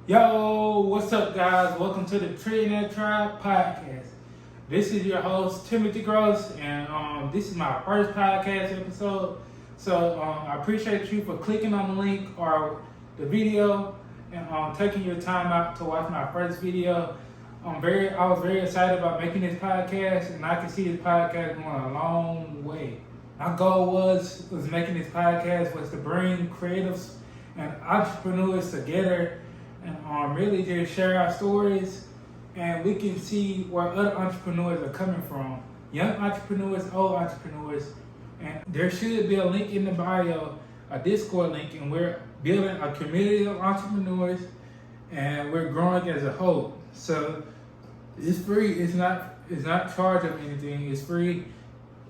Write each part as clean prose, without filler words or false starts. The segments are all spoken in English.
Yo, what's up, guys? Welcome to the Trillionaire Tribe podcast. This is your host, Timothy Gross, and this is my first podcast episode. So I appreciate you for clicking on the link or the video and taking your time out to watch my first video. I was very excited about making this podcast, and I can see this podcast going a long way. My goal was making this podcast was to bring creatives and entrepreneurs together and really just share our stories, and we can see where other entrepreneurs are coming from. Young entrepreneurs, old entrepreneurs, and there should be a link in the bio, a Discord link, and we're building a community of entrepreneurs, and we're growing as a whole. So it's free. It's not charged of anything. It's free.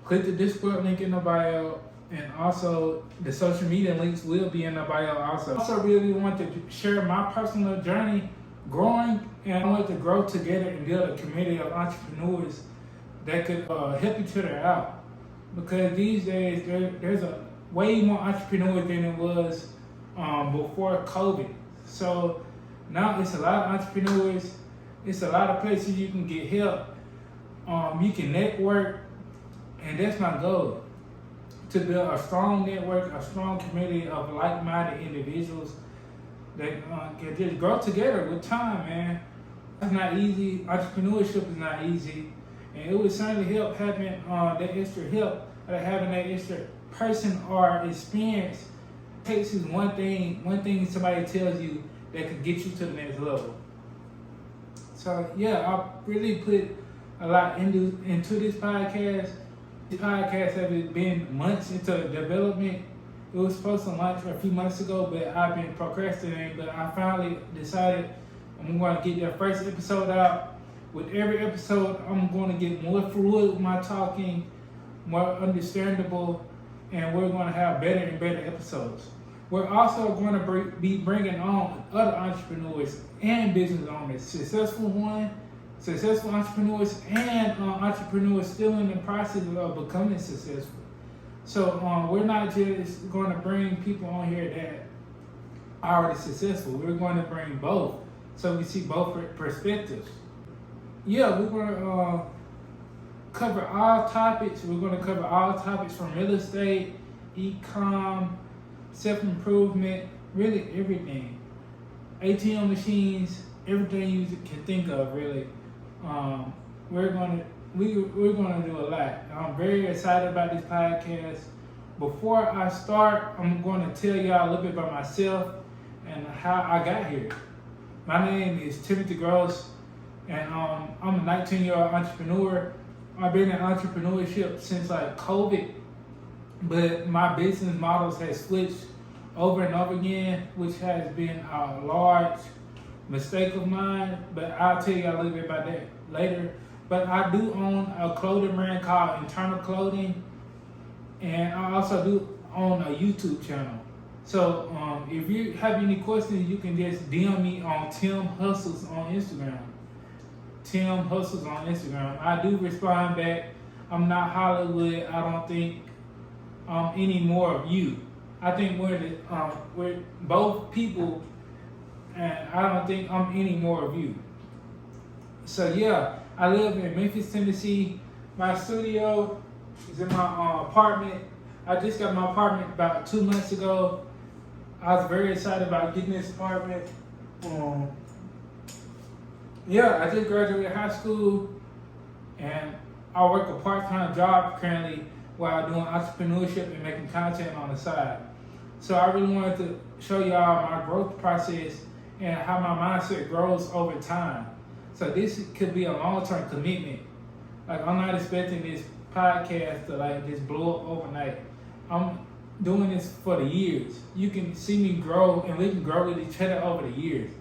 Click the Discord link in the bio. And also, the social media links will be in the bio also. I also really want to share my personal journey growing, and I want to grow together and build a community of entrepreneurs that could help each other out. Because these days, there's a way more entrepreneurs than it was before COVID. So now it's a lot of entrepreneurs. It's a lot of places you can get help. You can network, and that's my goal. To build a strong network, a strong community of like-minded individuals that can just grow together with time, man. That's not easy. Entrepreneurship is not easy. And it would certainly help having that extra help, or having that extra person or experience. Takes is one thing somebody tells you that could get you to the next level. So yeah, I really put a lot into this podcast. The podcast has been months into development. It was supposed to launch a few months ago, but I've been procrastinating. But I finally decided I'm going to get that first episode out. With every episode, I'm going to get more fluid with my talking, more understandable, and we're going to have better and better episodes. We're also going to be bringing on other entrepreneurs and business owners, successful entrepreneurs and entrepreneurs still in the process of becoming successful. So we're not just going to bring people on here that are already successful. We're going to bring both, so we see both perspectives. Yeah, we're going to cover all topics. We're going to cover all topics from real estate, e-com, self-improvement, really everything. ATM machines, everything you can think of, really. We're gonna do a lot. I'm very excited about this podcast. Before I start, I'm going to tell y'all a little bit about myself and how I got here. My name is Timothy Gross, and I'm a 19-year-old entrepreneur. I've been in entrepreneurship since like COVID, but my business models have switched over and over again, which has been a large mistake of mine, but I'll tell you a little bit about that later. But I do own a clothing brand called Internal Clothing, and I also do own a YouTube channel. So if you have any questions, you can just DM me on Tim Hustles on Instagram. Tim Hustles on Instagram. I do respond back. I'm not Hollywood. I don't think any more of you. I think we're both people, and I don't think I'm any more of you. So yeah, I live in Memphis, Tennessee. My studio is in my apartment. I just got my apartment about 2 months ago. I was very excited about getting this apartment. I just graduated high school, and I work a part-time job currently while doing entrepreneurship and making content on the side. So I really wanted to show y'all my growth process and how my mindset grows over time. So this could be a long-term commitment. Like, I'm not expecting this podcast to just blow up overnight. I'm doing this for the years. You can see me grow, and we can grow with each other over the years.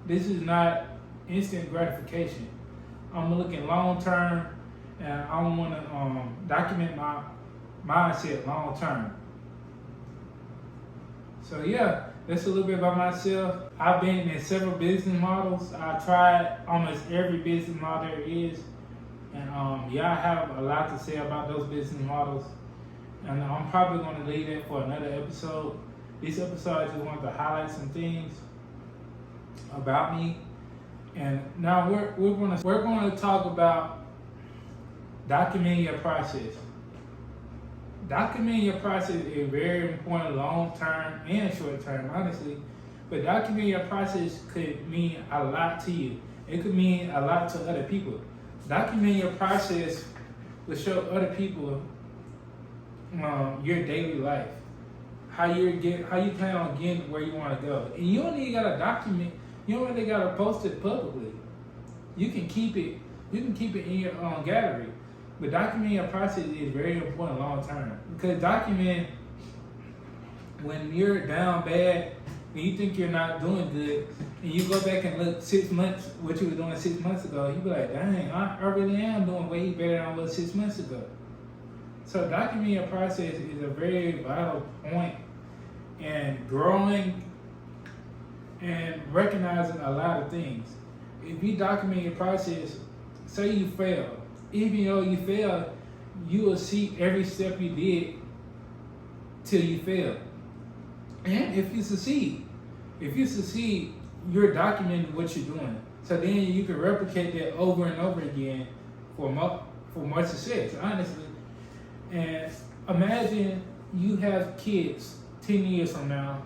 This is not instant gratification. I'm looking long-term, and I want to document my mindset long-term. So yeah, that's a little bit about myself. I've been in several business models. I tried almost every business model there is. And I have a lot to say about those business models. And I'm probably going to leave that for another episode. This episode, I just wanted to highlight some things. about me. And now we're going to talk about documenting your process. Documenting your process is very important, long term and short term, honestly. But documenting your process could mean a lot to you. It could mean a lot to other people. Documenting your process will show other people your daily life, how you plan on getting where you want to go. And you don't even gotta document. You don't really gotta post it publicly. You can keep it. You can keep it in your own gallery. But documenting your process is very important long term, because document when you're down bad and you think you're not doing good, and you go back and look 6 months what you were doing 6 months ago, you be like, dang, I really am doing way better than I was 6 months ago. So documenting your process is a very vital point in growing and recognizing a lot of things. If you document your process, say you fail. Even though you fail, you will see every step you did till you fail. And if you succeed, you're documenting what you're doing. So then you can replicate that over and over again for more success, honestly. And imagine you have kids 10 years from now,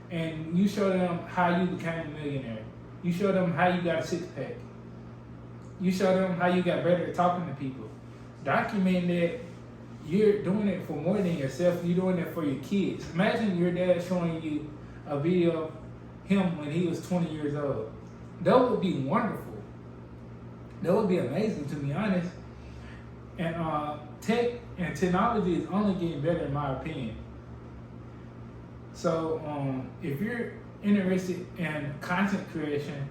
and you show them how you became a millionaire. You show them how you got a six-pack. You show them how you got better at talking to people. Document that you're doing it for more than yourself. You're doing it for your kids. Imagine your dad showing you a video of him when he was 20 years old. That would be wonderful. That would be amazing, to be honest. And tech and technology is only getting better, in my opinion. So if you're interested in content creation,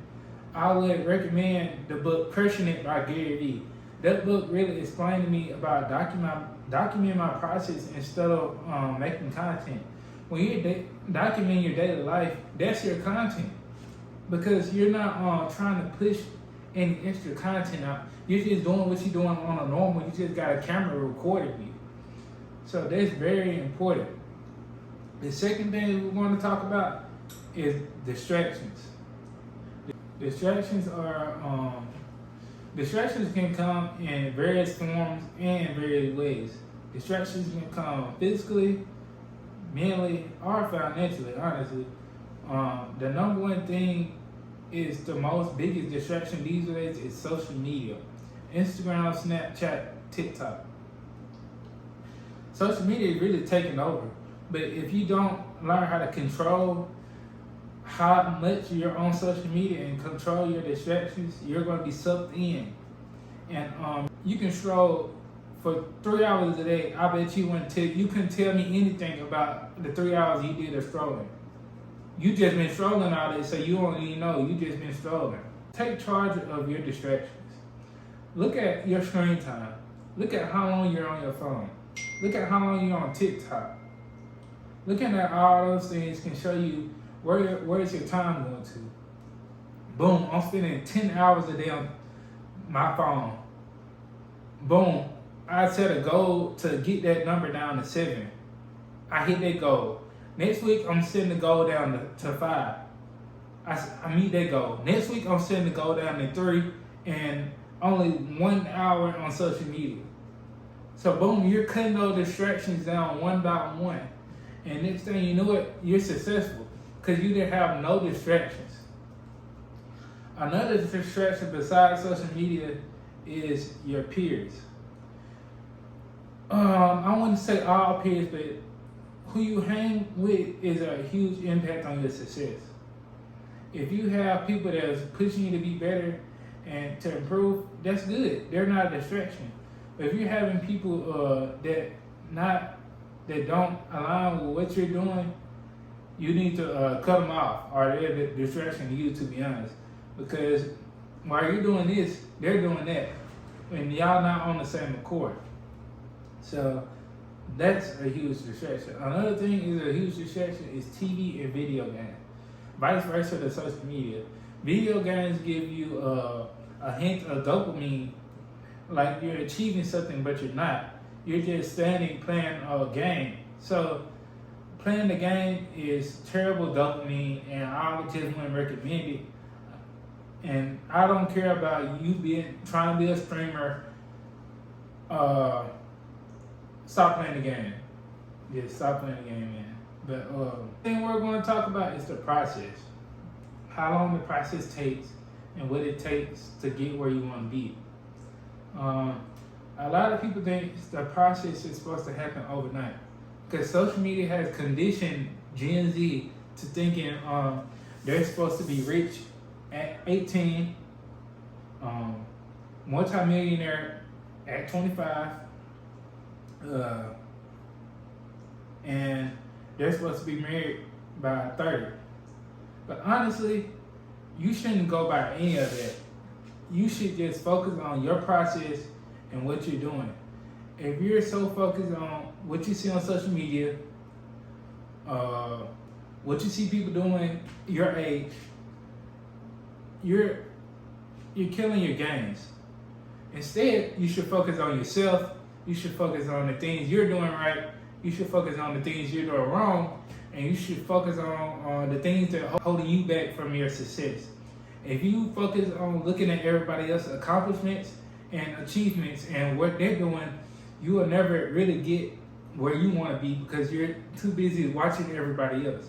I would recommend the book Crushing It by Gary Vee. That book really explained to me about documenting my process instead of making content. When you're documenting your daily life, that's your content. Because you're not trying to push any extra content out. You're just doing what you're doing on a normal. You just got a camera recording you. So that's very important. The second thing we're going to talk about is distractions. Distractions can come in various forms and various ways. Distractions can come physically, mentally, or financially, honestly. The number one thing is the most biggest distraction these days is social media. Instagram, Snapchat, TikTok. Social media is really taking over. But if you don't learn how to control how much you're on social media and control your distractions, you're going to be sucked in. And you can stroll for 3 hours a day. I bet you couldn't tell me anything about the 3 hours you did of strolling. You just been strolling all day, so you don't even know. You just been strolling. Take charge of your distractions. Look at your screen time. Look at how long you're on your phone. Look at how long you're on TikTok. Looking at all those things can show you where is your time going to. Boom, I'm spending 10 hours a day on my phone. Boom, I set a goal to get that number down to 7. I hit that goal. Next week, I'm setting the goal down to 5. I meet that goal. Next week, I'm setting the goal down to 3 and only 1 hour on social media. So boom, you're cutting those distractions down one by one. And next thing you know it, you're successful because you didn't have no distractions. Another distraction besides social media is your peers. I wouldn't say all peers, but who you hang with is a huge impact on your success. If you have people that's pushing you to be better and to improve, that's good. They're not a distraction. But if you're having people that don't align with what you're doing, you need to cut them off, or they're the distraction to you, to be honest. Because while you're doing this, they're doing that, and y'all not on the same accord. So that's a huge distraction. Another thing is a huge distraction is TV and video games. Vice versa to social media. Video games give you a hint of dopamine, like you're achieving something, but you're not. You're just standing playing a game. So playing the game is terrible dopamine, and I just wouldn't recommend it. And I don't care about you trying to be a streamer. Stop playing the game. Yeah, stop playing the game, man. But the thing we're going to talk about is the process. How long the process takes and what it takes to get where you want to be. A lot of people think the process is supposed to happen overnight because social media has conditioned Gen Z to thinking they're supposed to be rich at 18, multi-millionaire at 25, and they're supposed to be married by 30. But honestly, you shouldn't go by any of that. You should just focus on your process and what you're doing. If you're so focused on what you see on social media, what you see people doing your age, you're killing your gains. Instead, you should focus on yourself. You should focus on the things you're doing right. You should focus on the things you're doing wrong. And you should focus on the things that are holding you back from your success. If you focus on looking at everybody else's accomplishments and achievements and what they're doing, you will never really get where you want to be because you're too busy watching everybody else.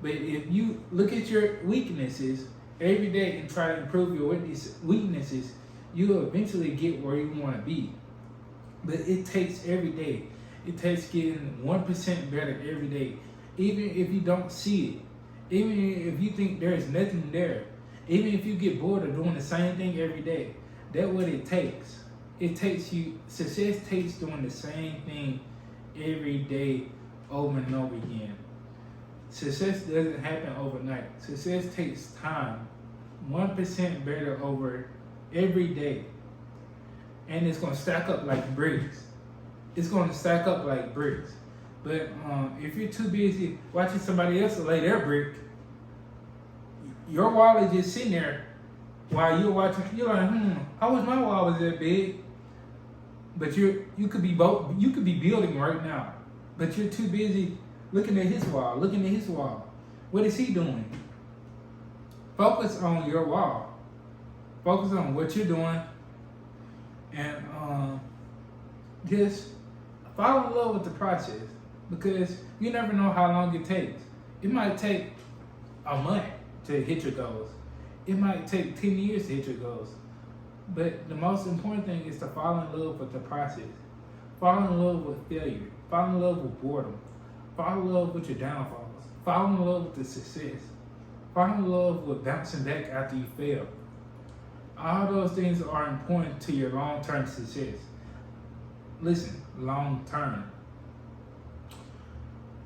But if you look at your weaknesses every day and try to improve your weaknesses, you will eventually get where you want to be. But it takes every day. It takes getting 1% better every day. Even if you don't see it, even if you think there's nothing there, even if you get bored of doing the same thing every day, that's what it takes. Success takes doing the same thing every day over and over again. Success doesn't happen overnight. Success takes time. 1% better over every day. And it's going to stack up like bricks. It's going to stack up like bricks. But if you're too busy watching somebody else lay their brick, your wall is just sitting there while you're watching. You're like, I wish my wall was that big. But you could be building right now. But you're too busy looking at his wall. What is he doing? Focus on your wall. Focus on what you're doing. And just fall in love with the process. Because you never know how long it takes. It might take a month to hit your goals. It might take 10 years to hit your goals. But the most important thing is to fall in love with the process. Fall in love with failure. Fall in love with boredom. Fall in love with your downfalls. Fall in love with the success. Fall in love with bouncing back after you fail. All those things are important to your long-term success. Listen, long-term.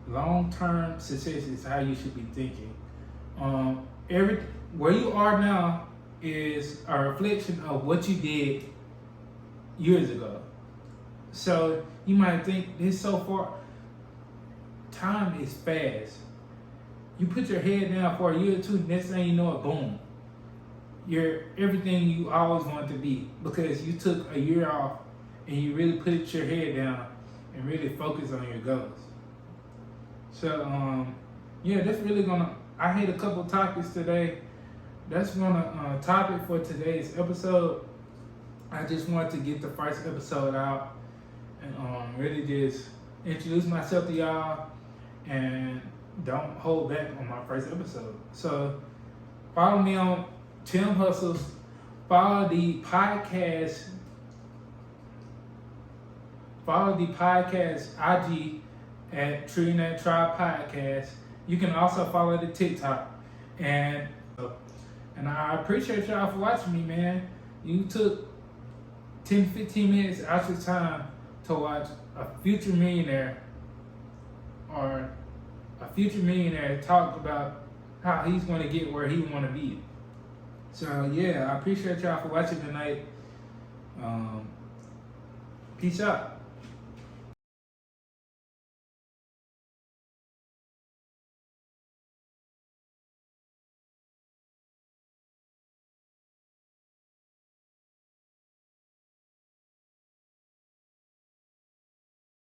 Long-term success is how you should be thinking. Where you are now is a reflection of what you did years ago. So you might think this so far. Time is fast. You put your head down for a year or two, next thing you know it, boom. You're everything you always wanted to be because you took a year off and you really put your head down and really focus on your goals. So, that's really I hit a couple topics today. That's gonna topic for today's episode. I just wanted to get the first episode out and really just introduce myself to y'all and don't hold back on my first episode. So follow me on Tim Hustles. Follow the podcast. Follow the podcast IG at Trinidad Tribe Podcast. You can also follow the TikTok. And I appreciate y'all for watching me, man. You took 10-15 minutes out your time to watch a future millionaire talk about how he's going to get where he want to be. So yeah, I appreciate y'all for watching tonight. Peace out.